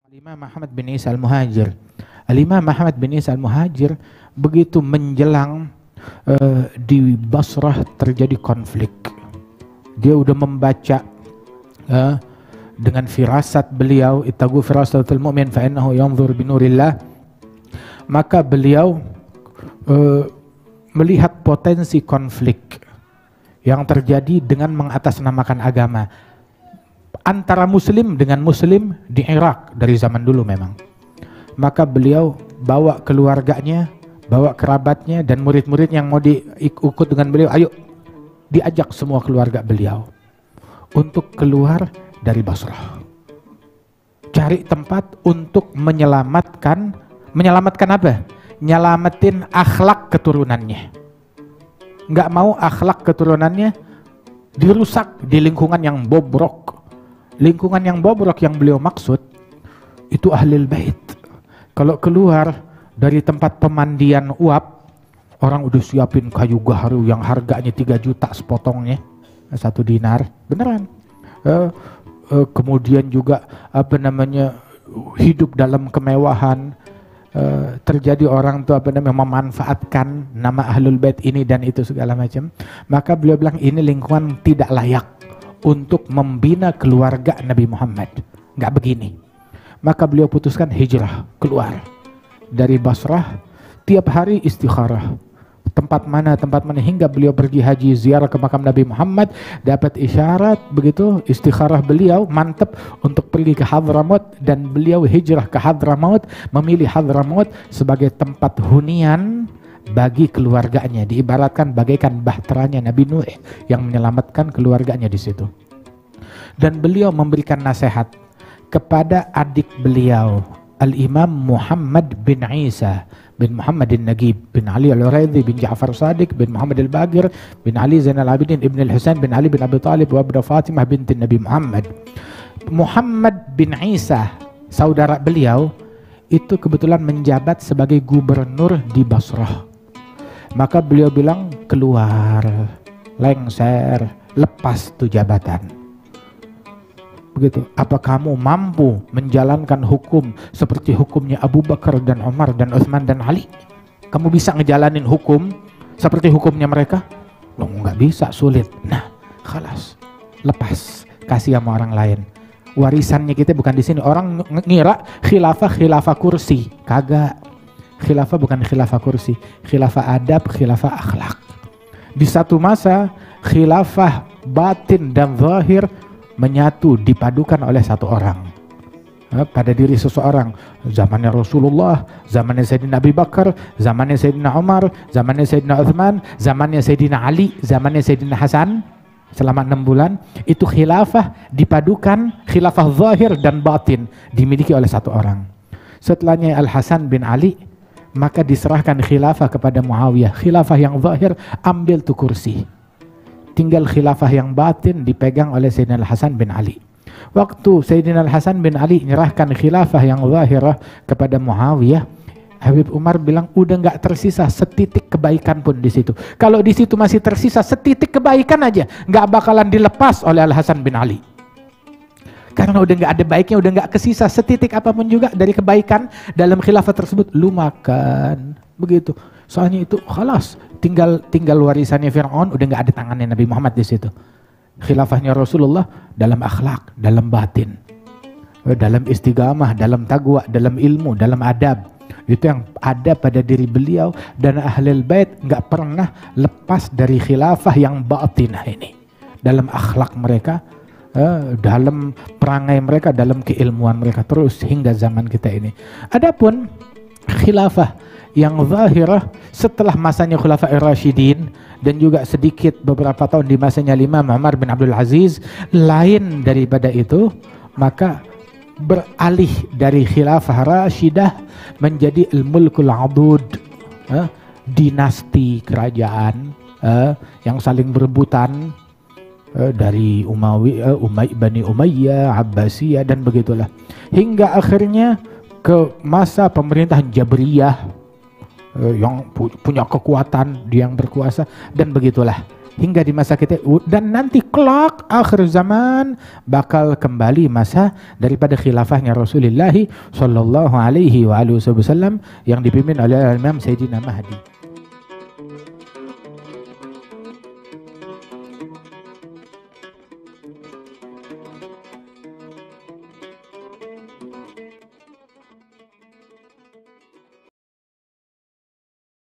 Al-Imam Ahmad bin Isa Al-Muhajir. Al-Imam Ahmad bin Isa Al-Muhajir begitu menjelang di Basrah terjadi konflik. Dia udah membaca dengan firasat beliau, ittaqu firasatul mu'min fa innahu yanzur binurillah. Maka beliau melihat potensi konflik yang terjadi dengan mengatasnamakan agama antara muslim dengan muslim di Irak dari zaman dulu memang. Maka beliau bawa keluarganya, bawa kerabatnya dan murid-murid yang mau diikut dengan beliau, ayo diajak semua keluarga beliau untuk keluar dari Basrah. Cari tempat untuk menyelamatkan apa? Nyelamatin akhlak keturunannya. Nggak mau akhlak keturunannya dirusak di lingkungan yang bobrok. Lingkungan yang bobrok yang beliau maksud itu ahlul bait. Kalau keluar dari tempat pemandian uap, orang udah siapin kayu gaharu yang harganya 3 juta sepotongnya, 1 dinar, beneran. Kemudian juga hidup dalam kemewahan. Terjadi orang tuh memanfaatkan nama ahlul bait ini dan itu segala macam. Maka beliau bilang ini lingkungan tidak layak untuk membina keluarga Nabi Muhammad, nggak begini. Maka beliau putuskan hijrah keluar dari Basrah, tiap hari istikharah tempat mana hingga beliau pergi haji ziarah ke makam Nabi Muhammad, dapat isyarat begitu istikharah beliau mantap untuk pergi ke Hadramaut, dan beliau hijrah ke Hadramaut, memilih Hadramaut sebagai tempat hunian bagi keluarganya, diibaratkan bagaikan bahteranya Nabi Nuh yang menyelamatkan keluarganya di situ. Dan beliau memberikan nasihat kepada adik beliau, Al-Imam Muhammad bin Isa bin Muhammad Nagib bin Ali Al-Uraidhi bin Ja'far Sadiq bin Muhammad Al-Bagir bin Ali Zainal Abidin ibn Al-Husain bin Ali bin Abi Talib wa Abda Fatimah binti Nabi Muhammad. Muhammad bin Isa, saudara beliau, itu kebetulan menjabat sebagai gubernur di Basrah. Maka beliau bilang keluar, lengser, lepas tuh jabatan. Begitu. Apa kamu mampu menjalankan hukum seperti hukumnya Abu Bakar dan Umar dan Utsman dan Ali? Kamu bisa ngejalanin hukum seperti hukumnya mereka? Loh, nggak bisa, sulit. Nah, khalas, lepas, kasih sama orang lain. Warisannya kita bukan di sini. Orang ngira khilafah kursi, kagak. Khilafah bukan khilafah kursi, khilafah adab, khilafah akhlak. Di satu masa khilafah batin dan zahir menyatu, dipadukan oleh satu orang pada diri seseorang. Zamannya Rasulullah, zamannya Sayyidina Abu Bakar, zamannya Sayyidina Umar, zamannya Sayyidina Uthman, zamannya Sayyidina Ali, zamannya Sayyidina Hasan. Selama 6 bulan itu khilafah dipadukan, khilafah zahir dan batin dimiliki oleh satu orang. Setelahnya Al-Hasan bin Ali, maka diserahkan khilafah kepada Muawiyah. Khilafah yang zahir ambil tuh kursi, tinggal khilafah yang batin dipegang oleh Sayyidina Al-Hasan bin Ali. Waktu Sayyidina Al-Hasan bin Ali menyerahkan khilafah yang zahirah kepada Muawiyah, Habib Umar bilang udah nggak tersisa setitik kebaikan pun di situ. Kalau di situ masih tersisa setitik kebaikan aja, nggak bakalan dilepas oleh Al-Hasan bin Ali. Karena udah nggak ada baiknya, udah nggak kesisa setitik apapun juga dari kebaikan dalam khilafah tersebut, lu makan begitu. Soalnya itu khalas, tinggal warisannya Fir'aun, udah nggak ada tangannya Nabi Muhammad di situ. Khilafahnya Rasulullah dalam akhlak, dalam batin, dalam istiqamah, dalam taqwa, dalam ilmu, dalam adab. Itu yang ada pada diri beliau, dan ahlul bait nggak pernah lepas dari khilafah yang batinah ini. Dalam akhlak mereka, dalam perangai mereka, dalam keilmuan mereka, terus hingga zaman kita ini. Adapun khilafah yang zahirah setelah masanya Khulafa'i Rasyidin dan juga sedikit beberapa tahun di masanya Imam Umar bin Abdul Aziz, lain daripada itu, maka beralih dari khilafah Rasyidah menjadi al-mulkul adud, dinasti kerajaan yang saling berebutan, dari Bani Umayyah, Abbasiyah dan begitulah, hingga akhirnya ke masa pemerintahan Jabriyah yang punya kekuatan, dia yang berkuasa dan begitulah. hingga di masa kita, dan nanti kelak akhir zaman bakal kembali masa daripada khilafahnya Rasulullah sallallahu alaihi wasallam yang dipimpin oleh Imam Sayyidina Mahdi.